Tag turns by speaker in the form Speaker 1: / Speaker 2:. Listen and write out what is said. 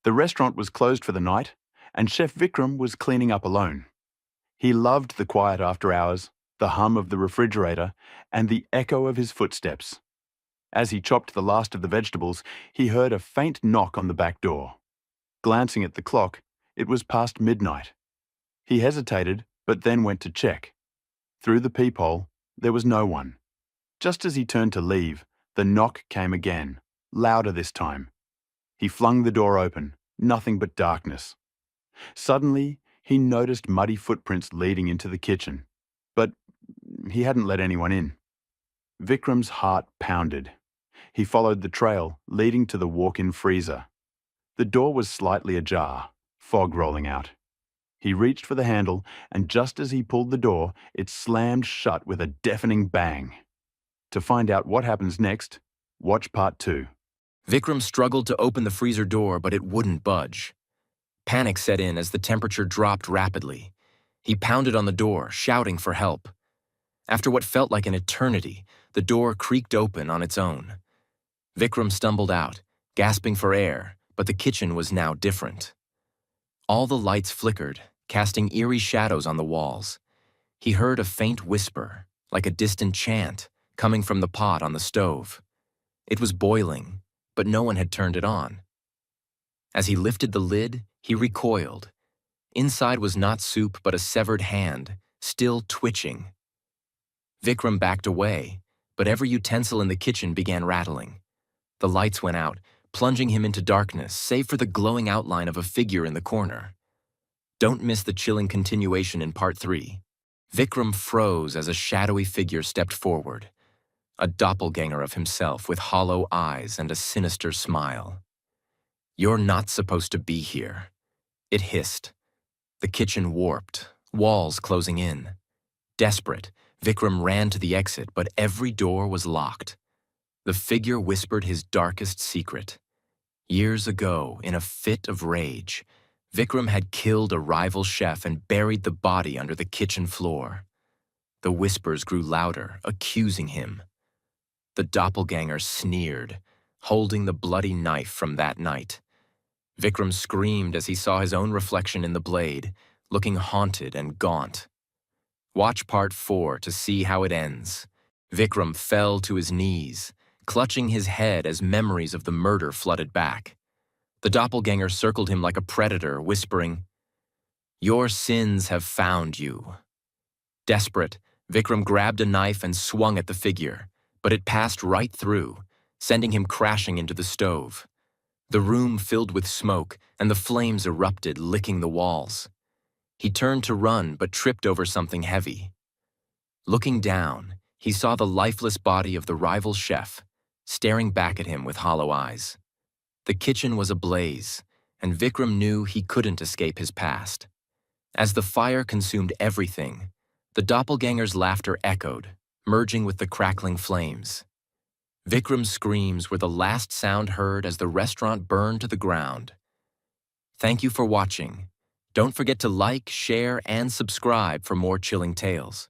Speaker 1: The restaurant was closed for the night, and Chef Vikram was cleaning up alone. He loved the quiet after hours, the hum of the refrigerator, and the echo of his footsteps. As he chopped the last of the vegetables, he heard a faint knock on the back door. Glancing at the clock, it was past midnight. He hesitated, but then went to check. Through the peephole, there was no one. Just as he turned to leave, the knock came again, louder this time. He flung the door open, nothing but darkness. Suddenly, he noticed muddy footprints leading into the kitchen, but he hadn't let anyone in. Vikram's heart pounded. He followed the trail, leading to the walk-in freezer. The door was slightly ajar, fog rolling out. He reached for the handle, and just as he pulled the door, it slammed shut with a deafening bang. To find out what happens next, watch part 2.
Speaker 2: Vikram struggled to open the freezer door, but it wouldn't budge. Panic set in as the temperature dropped rapidly. He pounded on the door, shouting for help. After what felt like an eternity, the door creaked open on its own. Vikram stumbled out, gasping for air, but the kitchen was now different. All the lights flickered, casting eerie shadows on the walls. He heard a faint whisper, like a distant chant, coming from the pot on the stove. It was boiling, but no one had turned it on. As he lifted the lid, he recoiled. Inside was not soup but a severed hand, still twitching. Vikram backed away, but every utensil in the kitchen began rattling. The lights went out, plunging him into darkness, save for the glowing outline of a figure in the corner. Don't miss the chilling continuation in part 3. Vikram froze as a shadowy figure stepped forward, a doppelganger of himself with hollow eyes and a sinister smile. "You're not supposed to be here," it hissed. The kitchen warped, walls closing in. Desperate, Vikram ran to the exit, but every door was locked. The figure whispered his darkest secret. Years ago, in a fit of rage, Vikram had killed a rival chef and buried the body under the kitchen floor. The whispers grew louder, accusing him. The doppelganger sneered, holding the bloody knife from that night. Vikram screamed as he saw his own reflection in the blade, looking haunted and gaunt. Watch part 4 to see how it ends. Vikram fell to his knees, clutching his head as memories of the murder flooded back. The doppelganger circled him like a predator, whispering, "Your sins have found you." Desperate, Vikram grabbed a knife and swung at the figure, but it passed right through, sending him crashing into the stove. The room filled with smoke, and the flames erupted, licking the walls. He turned to run, but tripped over something heavy. Looking down, he saw the lifeless body of the rival chef, staring back at him with hollow eyes. The kitchen was ablaze, and Vikram knew he couldn't escape his past. As the fire consumed everything, the doppelganger's laughter echoed, merging with the crackling flames. Vikram's screams were the last sound heard as the restaurant burned to the ground. Thank you for watching. Don't forget to like, share, and subscribe for more chilling tales.